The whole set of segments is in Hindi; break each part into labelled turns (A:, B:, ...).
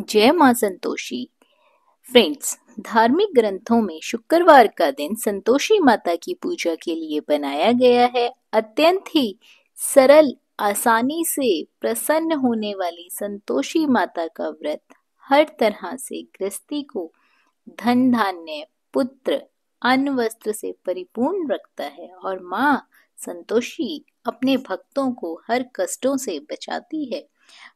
A: जय मां संतोषी। फ्रेंड्स, धार्मिक ग्रंथों में शुक्रवार का दिन संतोषी माता की पूजा के लिए बनाया गया है। अत्यंत ही सरल, आसानी से प्रसन्न होने वाली संतोषी माता का व्रत हर तरह से गृहस्थी को धन धान्य, पुत्र, अन्न वस्त्र से परिपूर्ण रखता है और माँ संतोषी अपने भक्तों को हर कष्टों से बचाती है।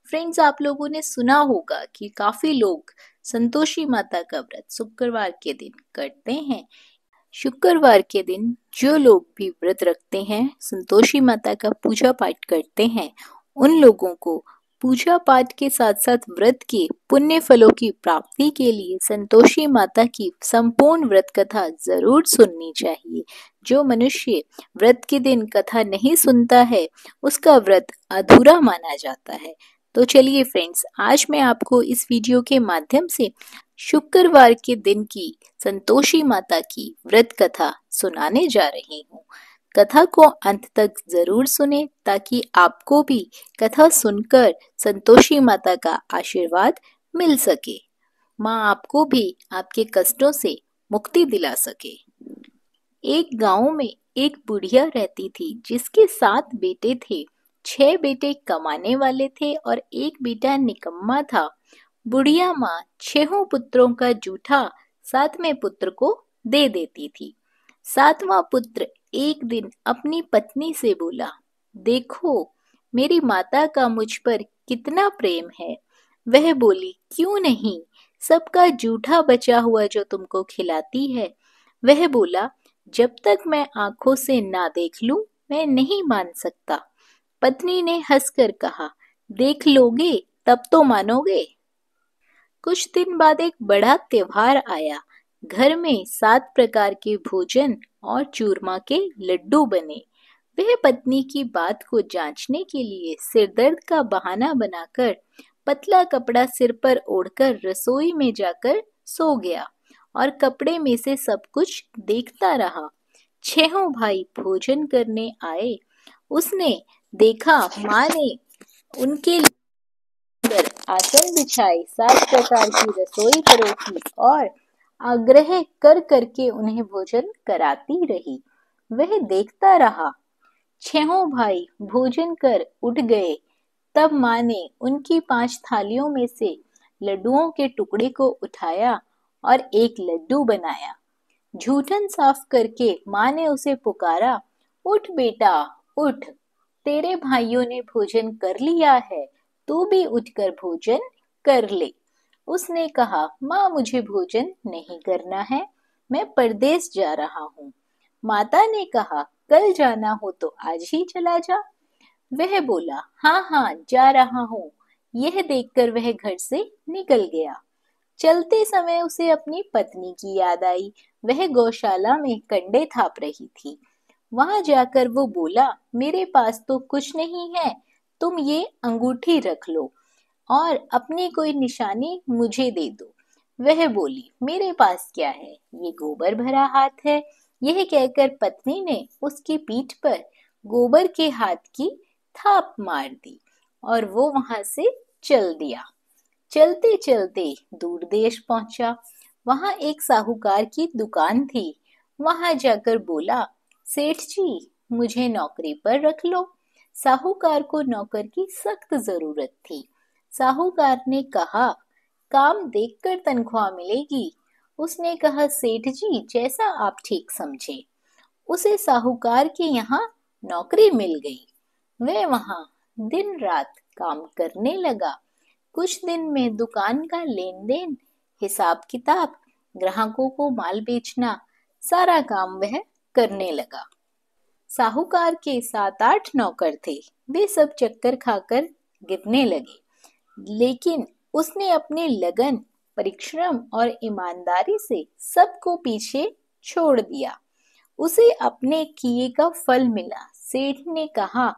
A: फ्रेंड्स, आप लोगों ने सुना होगा कि काफी लोग संतोषी माता का व्रत शुक्रवार के दिन करते हैं। शुक्रवार के दिन जो लोग भी व्रत रखते हैं, संतोषी माता का पूजा पाठ करते हैं, उन लोगों को पूजा पाठ के साथ साथ व्रत के पुण्य फलों की प्राप्ति के लिए संतोषी माता की संपूर्ण व्रत कथा जरूर सुननी चाहिए। जो मनुष्य व्रत के दिन कथा नहीं सुनता है, उसका व्रत अधूरा माना जाता है। तो चलिए फ्रेंड्स, आज मैं आपको इस वीडियो के माध्यम से शुक्रवार के दिन की संतोषी माता की व्रत कथा सुनाने जा रही हूँ। कथा को अंत तक जरूर सुने ताकि आपको भी कथा सुनकर संतोषी माता का आशीर्वाद मिल सके, माँ आपको भी आपके कष्टों से मुक्ति दिला सके। एक गांव में एक बुढ़िया रहती थी जिसके 7 बेटे थे। 6 बेटे कमाने वाले थे और एक बेटा निकम्मा था। बुढ़िया माँ 6 पुत्रों का जूठा 7वें पुत्र को दे देती थी। 7वां पुत्र एक दिन अपनी पत्नी से बोला, देखो मेरी माता का मुझ पर कितना प्रेम है। वह बोली, क्यों नहीं, सबका जूठा बचा हुआ जो तुमको खिलाती है। वह बोला, जब तक मैं आंखों से ना देख लूं, मैं नहीं मान सकता। पत्नी ने हंसकर कहा, देख लोगे तब तो मानोगे। कुछ दिन बाद एक बड़ा त्योहार आया। घर में 7 प्रकार के भोजन और चूरमा के लड्डू बने। वह पत्नी की बात को जांचने के लिए सिरदर्द का बहाना बनाकर पतला कपड़ा सिर पर ओढ़कर रसोई में जाकर सो गया और कपड़े में से सब कुछ देखता रहा। 6 भाई भोजन करने आए। उसने देखा माँ ने उनके अंदर आसन बिछाए, 7 प्रकार की रसोई परोसी और आग्रह कर करके उन्हें भोजन कराती रही। वह देखता रहा। 6 भाई भोजन कर उठ गए। तब माँ ने उनकी 5 थालियों में से लड्डुओं के टुकड़े को उठाया और एक लड्डू बनाया। झूठन साफ करके माँ ने उसे पुकारा, उठ बेटा उठ, तेरे भाइयों ने भोजन कर लिया है, तू भी उठकर भोजन कर ले। उसने कहा, माँ मुझे भोजन नहीं करना है, मैं परदेस जा रहा हूँ। माता ने कहा, कल जाना हो तो आज ही चला जा। वह बोला, हाँ हाँ जा रहा हूँ। यह देखकर वह घर से निकल गया। चलते समय उसे अपनी पत्नी की याद आई। वह गौशाला में कंडे थाप रही थी। वहां जाकर वो बोला, मेरे पास तो कुछ नहीं है, तुम ये अंगूठी रख लो और अपनी कोई निशानी मुझे दे दो। वह बोली, मेरे पास क्या है, ये गोबर भरा हाथ है। यह कहकर पत्नी ने उसकी पीठ पर गोबर के हाथ की थाप मार दी और वो वहां से चल दिया। चलते चलते दूर देश पहुंचा। वहां एक साहूकार की दुकान थी। वहां जाकर बोला, सेठ जी मुझे नौकरी पर रख लो। साहूकार को नौकर की सख्त जरूरत थी। साहूकार ने कहा, काम देखकर तनख्वाह मिलेगी। उसने कहा, सेठ जी जैसा आप ठीक समझे। उसे साहूकार के यहाँ नौकरी मिल गई। वह वहां दिन रात काम करने लगा। कुछ दिन में दुकान का लेन देन, हिसाब किताब, ग्राहकों को माल बेचना, सारा काम वह करने लगा। साहूकार के 7-8 नौकर थे। वे सब चक्कर खाकर गिरने लगे, लेकिन उसने अपने लगन, परिश्रम और ईमानदारी से सबको पीछे छोड़ दिया। उसे अपने किए का फल मिला। सेठ ने कहा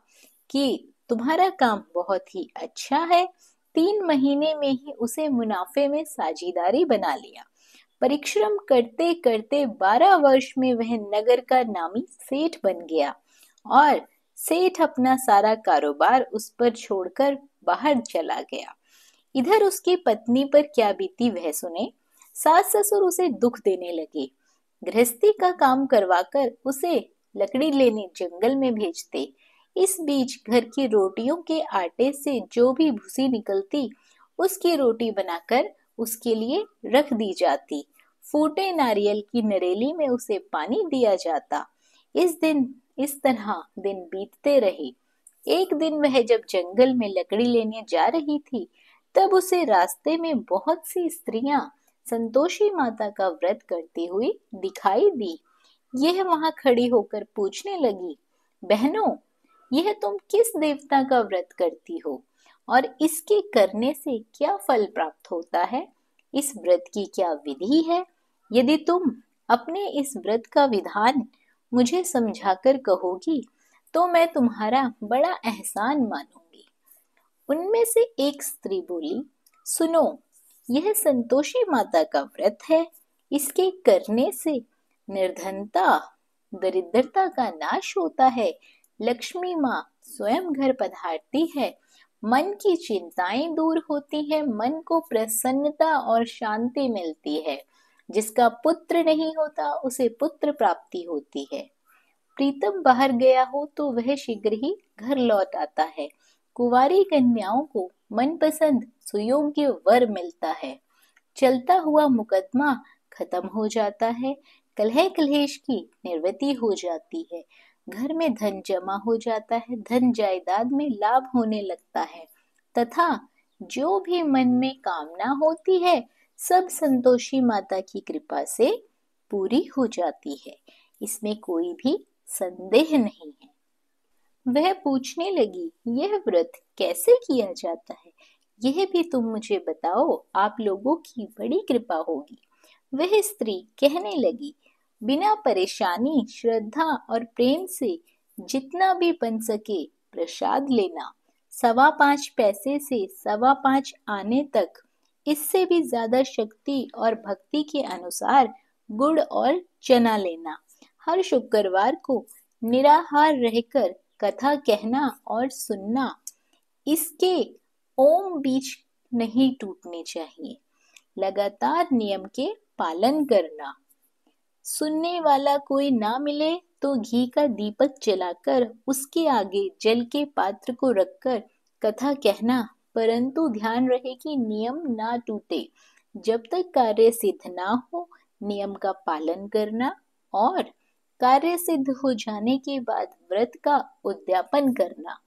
A: कि तुम्हारा काम बहुत ही अच्छा है। 3 महीने में ही उसे मुनाफे में साझेदारी बना लिया। परिश्रम करते करते 12 वर्ष में वह नगर का नामी सेठ बन गया और सेठ अपना सारा कारोबार उस पर छोड़कर बाहर चला गया। इधर उसकी पत्नी पर क्या बीती वह सुने। सास ससुर उसे दुख देने लगे। गृहस्थी का काम करवाकर उसे लकड़ी लेने जंगल में भेजते। इस बीच घर की रोटियों के आटे से जो भी भूसी निकलती उसकी रोटी बनाकर उसके लिए रख दी जाती। फूटे नारियल की नरेली में उसे पानी दिया जाता। इस तरह दिन बीतते रहे। एक दिन वह जब जंगल में लकड़ी लेने जा रही थी, तब उसे रास्ते में बहुत सी स्त्रियां संतोषी माता का व्रत करती हुई दिखाई दी। यह वहां खड़ी होकर पूछने लगी, बहनों, यह तुम किस देवता का व्रत करती हो और इसके करने से क्या फल प्राप्त होता है? इस व्रत की क्या विधि है? यदि तुम अपने इस व्रत का विधान मुझे समझाकर कहोगी तो मैं तुम्हारा बड़ा एहसान मानूंगी। उनमें से एक स्त्री बोली, सुनो, यह संतोषी माता का व्रत है। इसके करने से निर्धनता, दरिद्रता का नाश होता है। लक्ष्मी माँ स्वयं घर पधारती है। मन की चिंताएं दूर होती है। मन को प्रसन्नता और शांति मिलती है। जिसका पुत्र नहीं होता उसे पुत्र प्राप्ति होती है। प्रीतम बाहर गया हो तो वह शीघ्र ही घर लौट आता है। कुंवारी कन्याओं को मनपसंद सुयोग्य वर मिलता है। चलता हुआ मुकदमा खत्म हो जाता है। कलह कलेश की निवृत्ति हो जाती है। घर में धन जमा हो जाता है। धन जायदाद में लाभ होने लगता है तथा जो भी मन में कामना होती है सब संतोषी माता की कृपा से पूरी हो जाती है। इसमें कोई भी संदेह नहीं है। वह पूछने लगी, यह व्रत कैसे किया जाता है? यह भी तुम मुझे बताओ, आप लोगों की बड़ी कृपा होगी। वह स्त्री कहने लगी, बिना परेशानी, श्रद्धा और प्रेम से जितना भी बन सके प्रसाद लेना। 5.25 पैसे से 5.25 आने तक, इससे भी ज्यादा शक्ति और भक्ति के अनुसार गुड़ और चना लेना। हर शुक्रवार को निराहार रहकर कथा कहना और सुनना। इसके ओम बीच नहीं टूटने चाहिए। लगातार नियम के पालन करना। सुनने वाला कोई ना मिले तो घी का दीपक जलाकर उसके आगे जल के पात्र को रखकर कथा कहना, परंतु ध्यान रहे कि नियम ना टूटे। जब तक कार्य सिद्ध ना हो नियम का पालन करना और कार्य सिद्ध हो जाने के बाद व्रत का उद्यापन करना।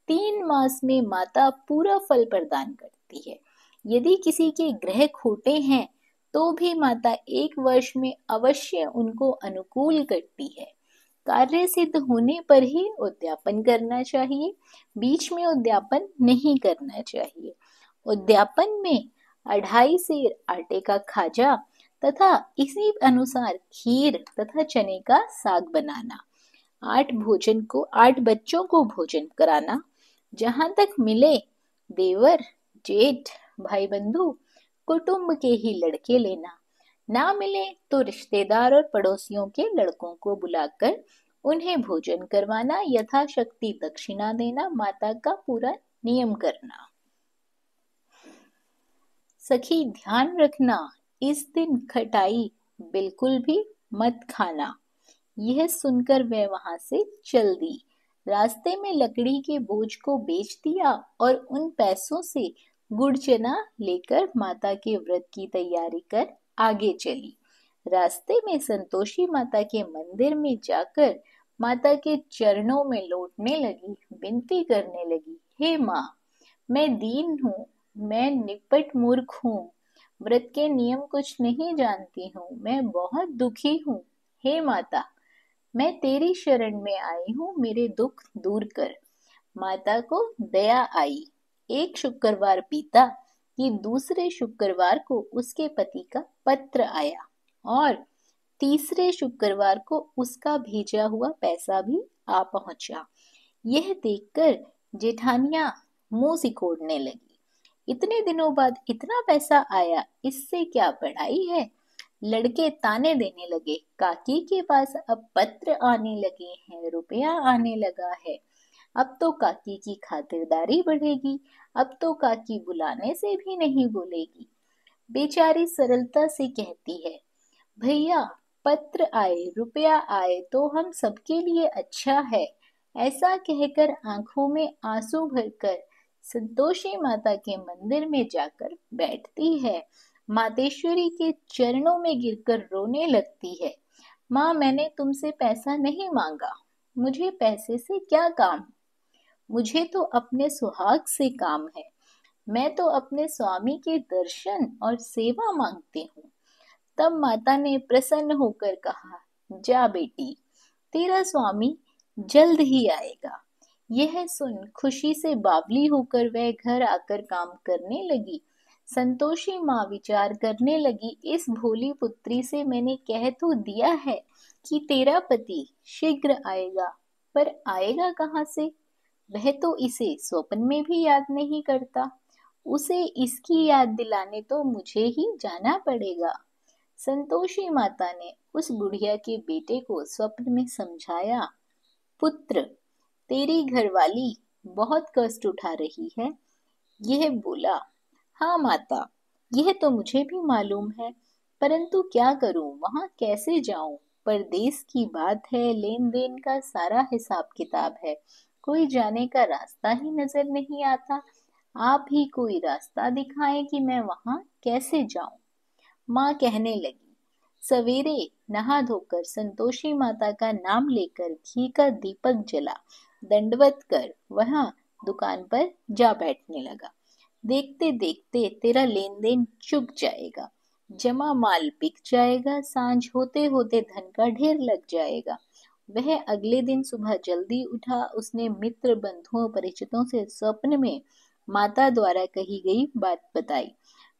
A: 3 मास में माता पूरा फल प्रदान करती है। यदि किसी के ग्रह खोटे हैं तो भी माता 1 वर्ष में अवश्य उनको अनुकूल करती है। कार्य सिद्ध होने पर ही उद्यापन करना चाहिए। बीच में उद्यापन नहीं करना चाहिए। उद्यापन में 2.5 सेर आटे का खाजा तथा इसी अनुसार खीर तथा चने का साग बनाना। 8 बच्चों को भोजन कराना। जहां तक मिले देवर, जेठ, भाई बंधु, कुटुंब के ही लड़के लेना। ना मिले तो रिश्तेदार और पड़ोसियों के लड़कों को बुलाकर उन्हें भोजन करवाना। यथाशक्ति दक्षिणा देना। माता का पूरा नियम करना। सखी, ध्यान रखना, इस दिन खटाई बिल्कुल भी मत खाना। यह सुनकर वह वहां से चल दी। रास्ते में लकड़ी के बोझ को बेच दिया और उन पैसों से गुड़ चना लेकर माता के व्रत की तैयारी कर आगे चली। रास्ते में संतोषी माता के मंदिर में जाकर माता के चरणों में लौटने लगी। विनती करने लगी, हे माँ, मैं दीन हूँ, मैं निपट मूर्ख हूँ, व्रत के नियम कुछ नहीं जानती हूँ, मैं बहुत दुखी हूँ। हे माता, मैं तेरी शरण में आई हूँ, मेरे दुख दूर कर। माता को दया आई। एक शुक्रवार बीता कि दूसरे शुक्रवार को उसके पति का पत्र आया और तीसरे शुक्रवार को उसका भेजा हुआ पैसा भी आ पहुंचा। यह देखकर जेठानियां मुंह सिकोड़ने लगी। इतने दिनों बाद इतना पैसा आया, इससे क्या पढ़ाई है? लड़के ताने देने लगे, काकी के पास अब पत्र आने लगे हैं, रुपया आने लगा है। अब तो काकी की खातिरदारी बढ़ेगी, अब तो काकी बुलाने से भी नहीं बोलेगी। बेचारी सरलता से कहती है, भैया पत्र आए रुपया आए तो हम सबके लिए अच्छा है। ऐसा कहकर आंखों में आंसू भरकर संतोषी माता के मंदिर में जाकर बैठती है। मातेश्वरी के चरणों में गिरकर रोने लगती है। माँ, मैंने तुमसे पैसा नहीं मांगा, मुझे पैसे से क्या काम, मुझे तो अपने सुहाग से काम है। मैं तो अपने स्वामी के दर्शन और सेवा मांगती हूँ। तब माता ने प्रसन्न होकर कहा, जा बेटी, तेरा स्वामी जल्द ही आएगा। यह सुन खुशी से बावली होकर वह घर आकर काम करने लगी। संतोषी माँ विचार करने लगी, इस भोली पुत्री से मैंने कह तो दिया है कि तेरा पति शीघ्र आएगा, पर आएगा कहाँ से? वह तो इसे स्वप्न में भी याद नहीं करता। उसे इसकी याद दिलाने तो मुझे ही जाना पड़ेगा। संतोषी माता ने उस बुढ़िया के बेटे को स्वप्न में समझाया, पुत्र, तेरी घरवाली बहुत कष्ट उठा रही है। यह बोला, हाँ माता, यह तो मुझे भी मालूम है, परंतु क्या करूं, वहां कैसे जाऊं? परदेश की बात है, लेन देन का सारा हिसाब किताब है, कोई जाने का रास्ता ही नजर नहीं आता। आप ही कोई रास्ता दिखाएं कि मैं वहां कैसे जाऊं। माँ कहने लगी। सवेरे नहा धोकर संतोषी माता का नाम लेकर घी का दीपक जला दंडवत कर वहां दुकान पर जा बैठने लगा। देखते देखते तेरा लेन देन चुक जाएगा, जमा माल बिक जाएगा, सांझ होते होते धन का ढेर लग जाएगा। वह अगले दिन सुबह जल्दी उठा। उसने मित्र बंधुओं परिचितों से स्वप्न में माता द्वारा कही गई बात बताई।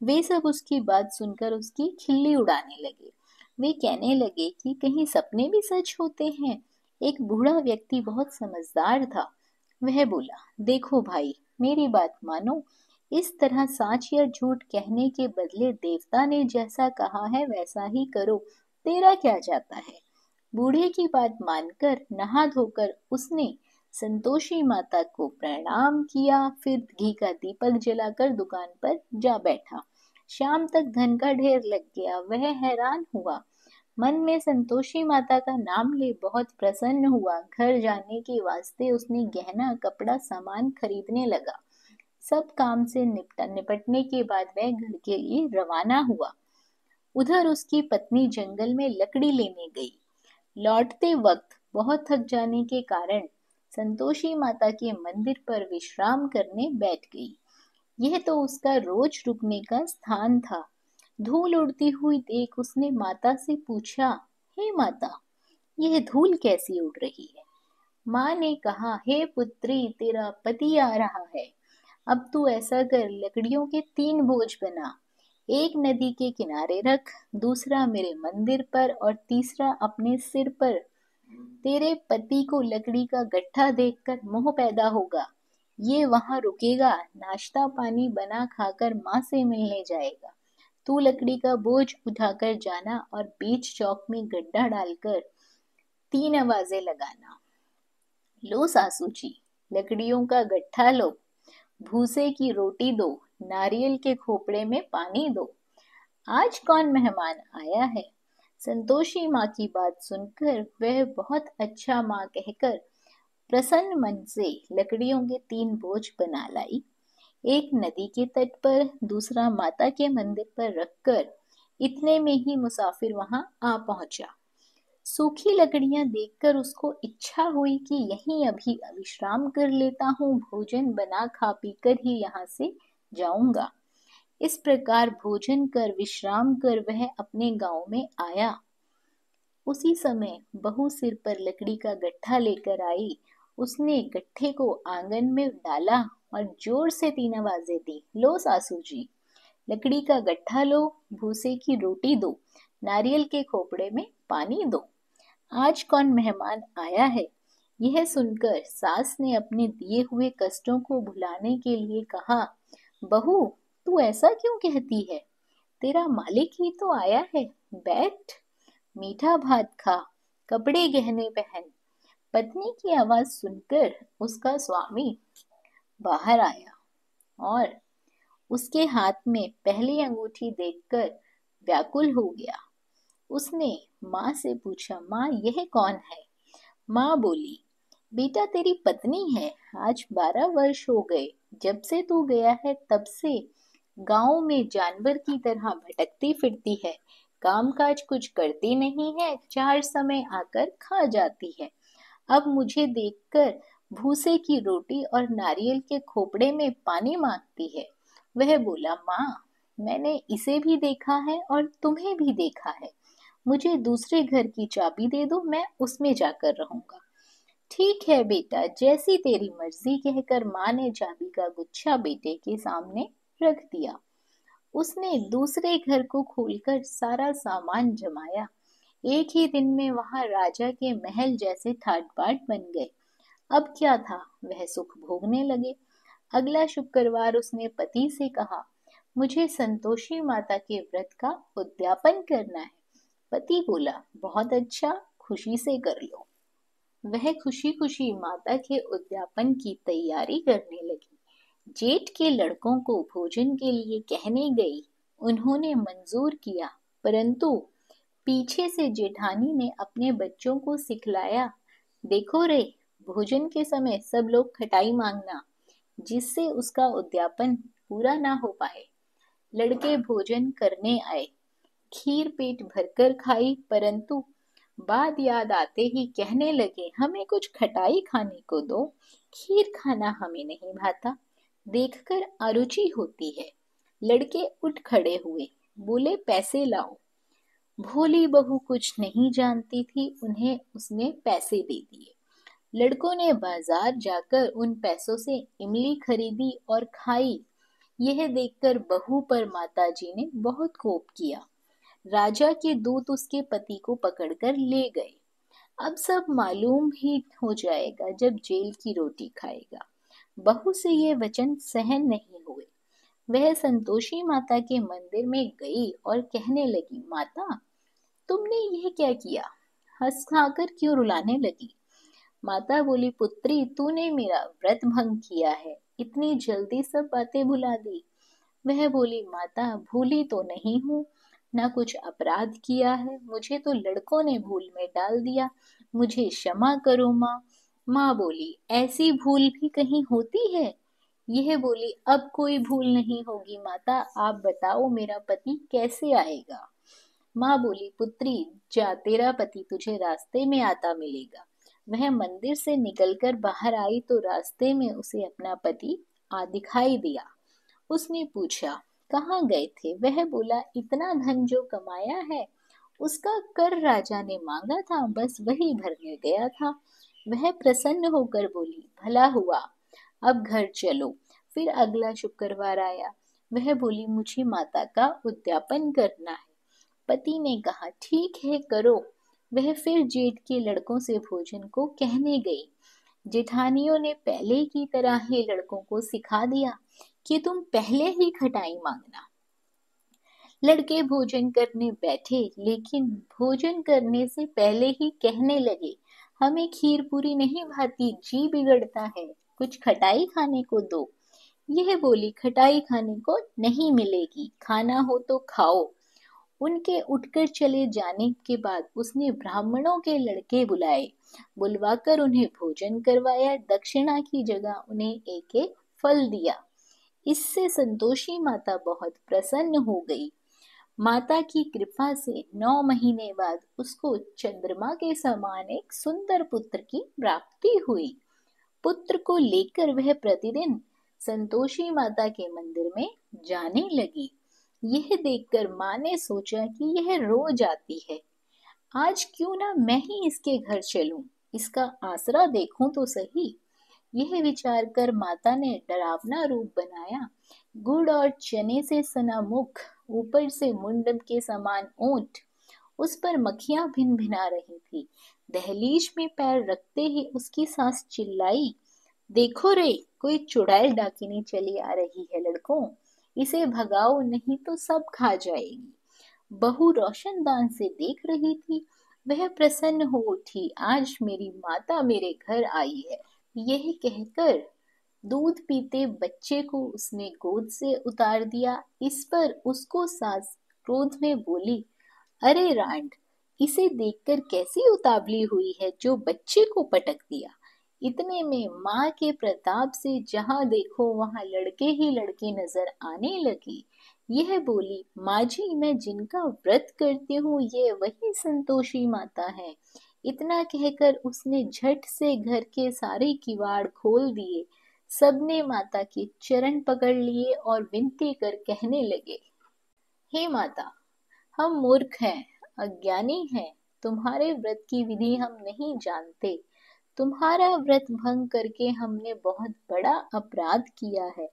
A: वे सब उसकी बात सुनकर उसकी खिल्ली उड़ाने लगे। वे कहने लगे कि कहीं सपने भी सच होते हैं। एक बूढ़ा व्यक्ति बहुत समझदार था। वह बोला, देखो भाई, मेरी बात मानो, इस तरह साच या झूठ कहने के बदले देवता ने जैसा कहा है वैसा ही करो, तेरा क्या जाता है। बूढ़े की बात मानकर नहा धोकर उसने संतोषी माता को प्रणाम किया, फिर घी का दीपक जलाकर दुकान पर जा बैठा। शाम तक धन का ढेर लग गया। वह हैरान हुआ, मन में संतोषी माता का नाम ले बहुत प्रसन्न हुआ। घर जाने के वास्ते उसने गहना कपड़ा सामान खरीदने लगा। सब काम से निपटने के बाद वह घर के लिए रवाना हुआ। उधर उसकी पत्नी जंगल में लकड़ी लेने गई। लौटते वक्त बहुत थक जाने के कारण संतोषी माता के मंदिर पर विश्राम करने बैठ गई। यह तो उसका रोज रुकने का स्थान था। धूल उड़ती हुई देख उसने माता से पूछा, हे माता, यह धूल कैसी उड़ रही है? माँ ने कहा, हे पुत्री, तेरा पति आ रहा है। अब तू ऐसा कर, लकड़ियों के 3 बोझ बना, एक नदी के किनारे रख, दूसरा मेरे मंदिर पर और तीसरा अपने सिर पर। तेरे पति को लकड़ी का गट्ठा देखकर मोह पैदा होगा। ये वहां रुकेगा, नाश्ता पानी बना खाकर माँ से मिलने जाएगा। तू लकड़ी का बोझ उठाकर जाना और बीच चौक में गड्ढा डालकर 3 आवाजें लगाना। लो सासू जी, लकड़ियों का गट्ठा लो, भूसे की रोटी दो, नारियल के खोपड़े में पानी दो। आज कौन मेहमान आया है? संतोषी माँ की बात सुनकर वह बहुत अच्छा माँ कहकर प्रसन्न मन से लकड़ियों के 3 बोझ बना लाई। एक नदी के तट पर, दूसरा माता के मंदिर पर रखकर इतने में ही मुसाफिर वहां आ पहुंचा। सूखी लकड़ियां देखकर उसको इच्छा हुई कि यहीं अभी विश्राम कर लेता हूँ, भोजन बना खा पी कर ही यहाँ से जाऊंगा। इस प्रकार भोजन कर विश्राम कर वह अपने गांव में आया। उसी समय बहू सिर पर लकड़ी का गट्ठा लेकर आई। उसने गट्ठे को आंगन में डाला और जोर से 3 आवाजें दी। लो सासू जी, लकड़ी का गट्ठा लो, भूसे की रोटी दो, नारियल के खोपड़े में पानी दो। आज कौन मेहमान आया है? यह सुनकर सास ने अपने दिए हुए कष्टों को भुलाने के लिए कहा, बहू, तू ऐसा क्यों कहती है? तेरा मालिक ही तो आया है। बैठ, मीठा भात खा, कपड़े गहने पहन, पत्नी की आवाज सुनकर उसका स्वामी बाहर आया और उसके हाथ में पहली अंगूठी देखकर व्याकुल हो गया। उसने माँ से पूछा, माँ यह कौन है? माँ बोली, बेटा तेरी पत्नी है। आज 12 वर्ष हो गए जब से तू गया है, तब से गांव में जानवर की तरह भटकती फिरती है। काम काज कुछ करती नहीं है, चार समय आकर खा जाती है। अब मुझे देखकर भूसे की रोटी और नारियल के खोपड़े में पानी मांगती है। वह बोला, माँ मैंने इसे भी देखा है और तुम्हें भी देखा है। मुझे दूसरे घर की चाबी दे दो, मैं उसमें जाकर रहूंगा। ठीक है बेटा, जैसी तेरी मर्जी, कहकर माँ ने चाबी का गुच्छा बेटे के सामने रख दिया। उसने दूसरे घर को खोलकर सारा सामान जमाया। एक ही दिन में वहां राजा के महल जैसे ठाट बाट बन गए। अब क्या था, वह सुख भोगने लगे। अगला शुक्रवार उसने पति से कहा, मुझे संतोषी माता के व्रत का उद्यापन करना है। पति बोला, बहुत अच्छा, खुशी से कर लो। वह खुशी खुशी माता के उद्यापन की तैयारी करने लगी। जेठ के लड़कों को भोजन के लिए कहने गई। उन्होंने मंजूर किया, परंतु पीछे से जेठानी ने अपने बच्चों को सिखलाया, देखो रे, भोजन के समय सब लोग खटाई मांगना, जिससे उसका उद्यापन पूरा ना हो पाए। लड़के भोजन करने आए। खीर पेट भरकर खाई, परंतु बात याद आते ही कहने लगे, हमें कुछ खटाई खाने को दो, खीर खाना हमें नहीं भाता, देखकर अरुचि होती है। लड़के उठ खड़े हुए, बोले, पैसे लाओ। भोली बहू कुछ नहीं जानती थी, उन्हें उसने पैसे दे दिए। लड़कों ने बाजार जाकर उन पैसों से इमली खरीदी और खाई। यह देखकर बहू पर माताजी ने बहुत कोप किया। राजा के दूत उसके पति को पकड़कर ले गए। अब सब मालूम ही हो जाएगा जब जेल की रोटी खाएगा। बहू से ये वचन सहन नहीं हुए। वह संतोषी माता के मंदिर में गई और कहने लगी, माता तुमने यह क्या किया? हंस खाकर क्यों रुलाने लगी? माता बोली, पुत्री तूने मेरा व्रत भंग किया है, इतनी जल्दी सब बातें भुला दी। वह बोली, माता भूली तो नहीं हूँ, ना कुछ अपराध किया है, मुझे तो लड़कों ने भूल में डाल दिया, मुझे क्षमा करो माँ। माँ बोली, ऐसी भूल भी कहीं होती है? यह बोली, अब कोई भूल नहीं होगी माता, आप बताओ मेरा पति कैसे आएगा? माँ बोली, पुत्री जा, तेरा पति तुझे रास्ते में आता मिलेगा। वह मंदिर से निकलकर बाहर आई तो रास्ते में उसे अपना पति आ दिखाई दिया। उसने पूछा, कहाँ गए थे? वह बोला, इतना धन जो कमाया है उसका कर राजा ने मांगा था, बस वही भरने गया था। वह प्रसन्न होकर बोली, भला हुआ, अब घर चलो। फिर अगला शुक्रवार आया। वह बोली, मुझे माता का उद्यापन करना है। पति ने कहा, ठीक है करो। वह फिर जेठ के लड़कों से भोजन को कहने गई। जेठानियों ने पहले की तरह ही लड़कों को सिखा दिया कि तुम पहले ही खटाई मांगना। लड़के भोजन करने बैठे, लेकिन भोजन करने से पहले ही कहने लगे, हमें खीर पूरी नहीं भाती, जी बिगड़ता है, कुछ खटाई खाने को दो। यह बोली, खटाई खाने को नहीं मिलेगी, खाना हो तो खाओ। उनके उठकर चले जाने के बाद उसने ब्राह्मणों के लड़के बुलाए। बुलवाकर उन्हें भोजन करवाया, दक्षिणा की जगह उन्हें एक एक फल दिया। इससे संतोषी माता बहुत प्रसन्न हो गई। माता की कृपा से 9 महीने बाद उसको चंद्रमा के समान एक सुंदर पुत्र की प्राप्ति हुई। पुत्र को लेकर वह प्रतिदिन संतोषी माता के मंदिर में जाने लगी। यह देखकर माँ ने सोचा कि यह रोज आती है, आज क्यों ना मैं ही इसके घर चलूं, इसका आसरा देखूं तो सही। यह विचार कर माता ने डरावना रूप बनाया। गुड़ और चने से सना मुख, ऊपर से मुंडन के समान ओंठ, उस पर मक्खियां भिन भिना रही थी। दहलीज में पैर रखते ही उसकी सास चिल्लाई, देखो रे, कोई चुड़ैल डाकिनी चली आ रही है लड़कों, इसे भगाओ नहीं तो सब खा जाएगी। बहू रोशनदान से देख रही थी। वह प्रसन्न हो उठी, आज मेरी माता मेरे घर आई है। यह कहकर दूध पीते बच्चे को उसने गोद से उतार दिया। इस पर उसको सास क्रोध में बोली, अरे रांड, इसे देखकर कैसी उतावली हुई है जो बच्चे को पटक दिया। इतने में माँ के प्रताप से जहाँ देखो वहाँ लड़के ही लड़के नजर आने लगे। यह बोली, माँ जी, मैं जिनका व्रत करती हूँ ये वही संतोषी माता है। इतना कहकर उसने झट से घर के सारे किवाड़ खोल दिए। सबने माता के चरण पकड़ लिए और विनती कर कहने लगे, हे माता, हम मूर्ख हैं, अज्ञानी हैं, तुम्हारे व्रत की विधि हम नहीं जानते। तुम्हारा व्रत भंग करके हमने बहुत बड़ा अपराध किया है।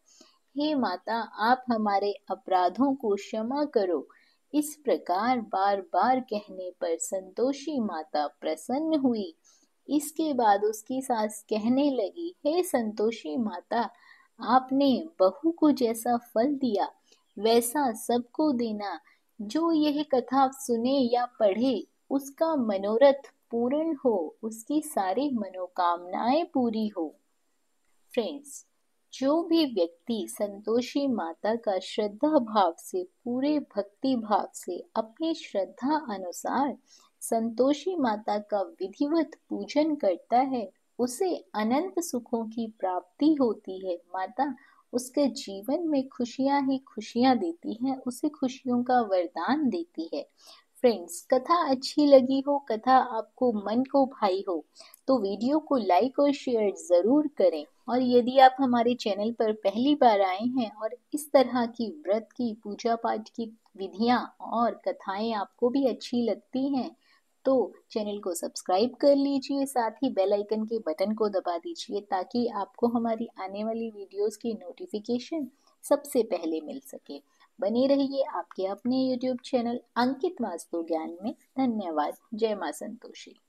A: हे माता, आप हमारे अपराधों को क्षमा करो। इस प्रकार बार बार कहने पर संतोषी माता प्रसन्न हुई। इसके बाद उसकी सास कहने लगी, हे संतोषी माता, आपने बहू को जैसा फल दिया वैसा सबको देना। जो यह कथा सुने या पढ़े उसका मनोरथ पूर्ण हो, उसकी सारी मनोकामनाएं पूरी हो। फ्रेंड्स, जो भी व्यक्ति संतोषी माता का श्रद्धा भाव से, पूरे भक्ति भाव से, अपनी श्रद्धा अनुसार संतोषी माता का विधिवत पूजन करता है, उसे अनंत सुखों की प्राप्ति होती है। माता उसके जीवन में खुशियां ही खुशियां देती है, उसे खुशियों का वरदान देती है। फ्रेंड्स, कथा अच्छी लगी हो, कथा आपको मन को भाई हो, तो वीडियो को लाइक और शेयर जरूर करें। और यदि आप हमारे चैनल पर पहली बार आए हैं और इस तरह की व्रत की, पूजा पाठ की विधियां और कथाएं आपको भी अच्छी लगती हैं, तो चैनल को सब्सक्राइब कर लीजिए, साथ ही बेल आइकन के बटन को दबा दीजिए ताकि आपको हमारी आने वाली वीडियोस की नोटिफिकेशन सबसे पहले मिल सके। बने रहिए आपके अपने YouTube चैनल अंकित वास्तु ज्ञान में। धन्यवाद। जय मां संतोषी।